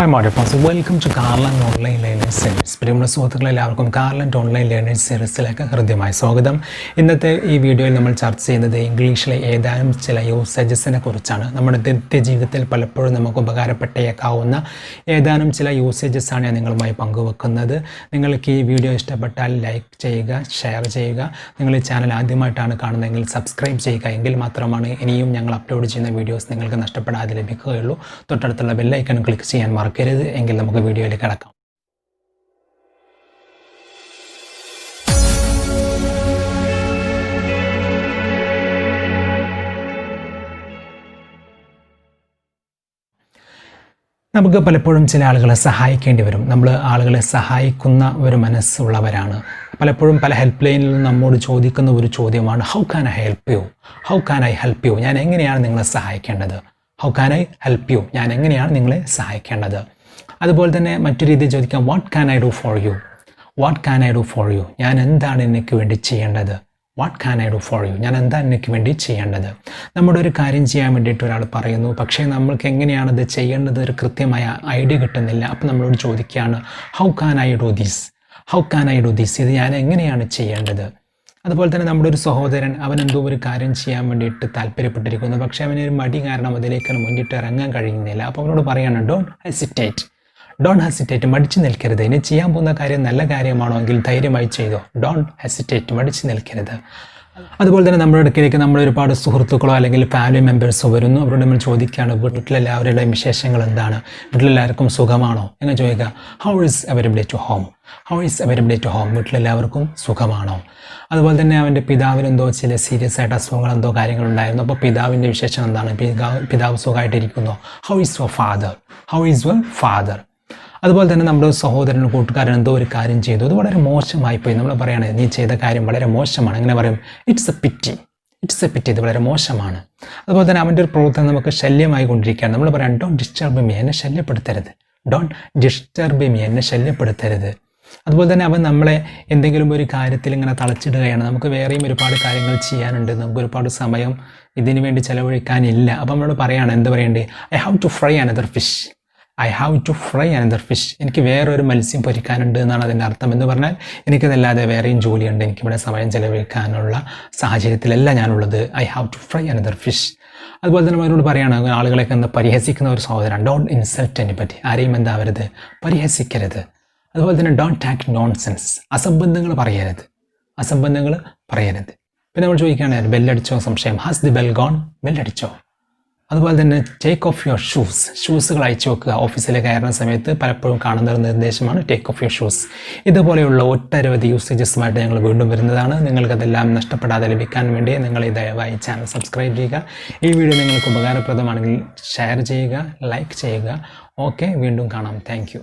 Hi Modifiers, welcome to Garland Online Learning Series. പ്രിയമുള്ള സുഹൃത്തുക്കളെ എല്ലാവർക്കും Garland Online Learning Seriesലേക്ക് ഹൃദ്യമായ സ്വാഗതം. ഇന്നത്തെ ഈ വീഡിയോയിൽ നമ്മൾ ചർച്ച ചെയ്യുന്നത് ഇംഗ്ലീഷിലെ ഏതാനും ചില യൂസേജസിനെ കുറിച്ചാണ്. നമ്മുടെ നിത്യജീവിതത്തിൽ പലപ്പോഴും നമുക്ക് ഉപകാരപ്പെട്ടേക്കാവുന്ന ഏതാനും ചില യൂസേജസ് ആണ് ഞാൻ നിങ്ങളുമായി പങ്കുവെക്കുന്നത്. നിങ്ങൾക്ക് ഈ വീഡിയോ ഇഷ്ടപ്പെട്ടാൽ ലൈക്ക് ചെയ്യുക, ഷെയർ ചെയ്യുക. നിങ്ങൾ ഈ ചാനൽ ആദ്യമായിട്ടാണ് കാണുന്നതെങ്കിൽ സബ്സ്ക്രൈബ് ചെയ്യുക. എങ്കിൽ മാത്രമാണ് ഇനിയും ഞങ്ങൾ അപ്ലോഡ് ചെയ്യുന്ന വീഡിയോസ് നിങ്ങൾക്ക് നഷ്ടപ്പെടാതെ ലഭിക്കുകയുള്ളൂ. തൊട്ടടുത്തുള്ള ബെൽ ഐക്കൺ ക്ലിക്ക് ചെയ്യാൻ മറക്കരുത്. എങ്കിൽ നമുക്ക് വീഡിയോയിലേക്ക് കടക്കാം. നമുക്ക് പലപ്പോഴും ചില ആളുകളെ സഹായിക്കേണ്ടി വരും. നമ്മൾ ആളുകളെ സഹായിക്കുന്ന ഒരു മനസ്സുള്ളവരാണ്. പലപ്പോഴും പല ഹെൽപ്പ് ലൈനിൽ നമ്മോട് ചോദിക്കുന്ന ഒരു ചോദ്യമാണ് how can I help you, how can I help you, ഞാൻ എങ്ങനെയാണ് നിങ്ങളെ സഹായിക്കേണ്ടത്, how can I help you, ഞാൻ എങ്ങനെയാണ് നിങ്ങളെ സഹായിക്കേണ്ടത്. അതുപോലെ തന്നെ മറ്റൊരു രീതിയിൽ ചോദിക്കാം what can I do for you, what can I do for you, ഞാൻ എന്താണ് എനിക്ക് വേണ്ടി ചെയ്യേണ്ടത്, what can I do for you, ഞാൻ എന്താണ് എനിക്ക് വേണ്ടി ചെയ്യേണ്ടത്. നമ്മുടെ ഒരു കാര്യം ചെയ്യാൻ വേണ്ടിയിട്ട് ഒരാൾ പറയുന്നു, പക്ഷേ നമ്മൾക്ക് എങ്ങനെയാണത് ചെയ്യേണ്ടത് ഒരു കൃത്യമായ ഐഡിയ കിട്ടുന്നില്ല. അപ്പോൾ നമ്മളോട് ചോദിക്കുകയാണ് how can I do this, how can I do this, ഇത് ഞാൻ എങ്ങനെയാണ് ചെയ്യേണ്ടത്. അതുപോലെ തന്നെ നമ്മുടെ ഒരു സഹോദരൻ അവൻ എന്തോ ഒരു കാര്യം ചെയ്യാൻ വേണ്ടിയിട്ട് താല്പര്യപ്പെട്ടിരിക്കുന്നു, പക്ഷേ അവനൊരു മടി കാരണം അതിലേക്ക് മുന്നിട്ട് ഇറങ്ങാൻ കഴിയുന്നില്ല. അപ്പോൾ അവനോട് പറയാണ് ഡോണ്ട് ഹെസിറ്റേറ്റ്, ഡോണ്ട് ഹെസിറ്റേറ്റ്, മടിച്ചു നിൽക്കരുത്. ഇനി ചെയ്യാൻ പോകുന്ന കാര്യം നല്ല കാര്യമാണോ എങ്കിൽ ധൈര്യമായി ചെയ്തോ, ഡോണ്ട് ഹെസിറ്റേറ്റ്, മടിച്ചു നിൽക്കരുത്. അതുപോലെ തന്നെ നമ്മുടെ ഇടയ്ക്കിലേക്ക് നമ്മുടെ ഒരുപാട് സുഹൃത്തുക്കളോ അല്ലെങ്കിൽ ഫാമിലി മെമ്പേഴ്സോ വരുന്നു. അവരോട് നമ്മൾ ചോദിക്കുകയാണ് വീട്ടിലെല്ലാവരുടെയും വിശേഷങ്ങൾ എന്താണ്, വീട്ടിലെല്ലാവർക്കും സുഖമാണോ എന്ന് ചോദിക്കുക. How is availability to home, how is availability to home, വീട്ടിലെല്ലാവർക്കും സുഖമാണോ. അതുപോലെ തന്നെ അവൻ്റെ പിതാവിനെന്തോ ചില സീരിയസ് ആയിട്ട് അസുഖങ്ങൾ എന്തോ കാര്യങ്ങളുണ്ടായിരുന്നു. അപ്പോൾ പിതാവിൻ്റെ വിശേഷം എന്താണ്, പിതാവ് സുഖമായിട്ടിരിക്കുന്നു. How is your father, how is your father. അതുപോലെ തന്നെ നമ്മുടെ സഹോദരൻ കൂട്ടുകാരൻ എന്തോ ഒരു കാര്യം ചെയ്തു, അത് വളരെ മോശമായിപ്പോയി. നമ്മൾ പറയുകയാണ് നീ ചെയ്ത കാര്യം വളരെ മോശമാണ്, അങ്ങനെ പറയും ഇറ്റ്സ് എ പിറ്റി, ഇറ്റ്സ് എ പിറ്റി, ഇത് വളരെ മോശമാണ്. അതുപോലെ തന്നെ അവൻ്റെ ഒരു പ്രവർത്തനം നമുക്ക് ശല്യമായി കൊണ്ടിരിക്കുകയാണ്. നമ്മൾ പറയാം ഡോണ്ട് ഡിസ്റ്റർബ് മീ, എന്നെ ശല്യപ്പെടുത്തരുത്, ഡോണ്ട് ഡിസ്റ്റർബ് മീ, എന്നെ ശല്യപ്പെടുത്തരുത്. അതുപോലെ തന്നെ അവൻ നമ്മളെ എന്തെങ്കിലും ഒരു കാര്യത്തിൽ ഇങ്ങനെ തളച്ചിടുകയാണ്. നമുക്ക് വേറെയും ഒരുപാട് കാര്യങ്ങൾ ചെയ്യാനുണ്ട്, നമുക്ക് ഒരുപാട് സമയം ഇതിനു വേണ്ടി ചിലവഴിക്കാനില്ല. അപ്പം നമ്മളോട് പറയുകയാണ് എന്ത് പറയേണ്ടത്, I have to fry another fish, I have to fry another fish, എനിക്ക് വേറൊരു മത്സ്യം പൊരിക്കാനുണ്ട് എന്നാണ് അതിൻ്റെ അർത്ഥം. എന്ന് പറഞ്ഞാൽ എനിക്കതല്ലാതെ വേറെയും ജോലിയുണ്ട്, എനിക്കിവിടെ സമയം ചിലവഴിക്കാനുള്ള സാഹചര്യത്തിലല്ല ഞാനുള്ളത്. I have to fry another fish. അതുപോലെ തന്നെ അവരോട് പറയുകയാണ് ആളുകളെയൊക്കെ ഒന്ന് പരിഹസിക്കുന്ന ഒരു സഹോദരൻ, ഡോണ്ട് ഇൻസൾട്ട് എനിബഡി, ആരെയും എന്താവരുത്, പരിഹസിക്കരുത്. അതുപോലെ തന്നെ ഡോണ്ട് ടാക്ക് നോൺസെൻസ്, അസംബന്ധങ്ങൾ പറയരുത്, അസംബന്ധങ്ങൾ പറയരുത്. പിന്നെ നമ്മൾ ചോദിക്കുകയാണ് ബെല്ലടിച്ചോ, സംശയം ഹാസ് ദി ബെൽ ഗോൺ, ബെല്ലടിച്ചോ. അതുപോലെ തന്നെ ടേക്ക് ഓഫ് യുവർ ഷൂസ്, ഷൂസുകൾ അയച്ചു വെക്കുക. ഓഫീസിലേക്ക് കയറുന്ന സമയത്ത് പലപ്പോഴും കാണുന്ന ഒരു നിർദ്ദേശമാണ് ടേക്ക് ഓഫ് യുവർ ഷൂസ്. ഇതുപോലെയുള്ള ഒട്ടനവധി യൂസേജസുമായിട്ട് ഞങ്ങൾ വീണ്ടും വരുന്നതാണ്. നിങ്ങൾക്കതെല്ലാം നഷ്ടപ്പെടാതെ ലഭിക്കാൻ വേണ്ടി നിങ്ങൾ ഈ ദയവായി ചാനൽ സബ്സ്ക്രൈബ് ചെയ്യുക. ഈ വീഡിയോ നിങ്ങൾക്ക് ഉപകാരപ്രദമാണെങ്കിൽ ഷെയർ ചെയ്യുക, ലൈക്ക് ചെയ്യുക. ഓക്കെ, വീണ്ടും കാണാം. Thank you.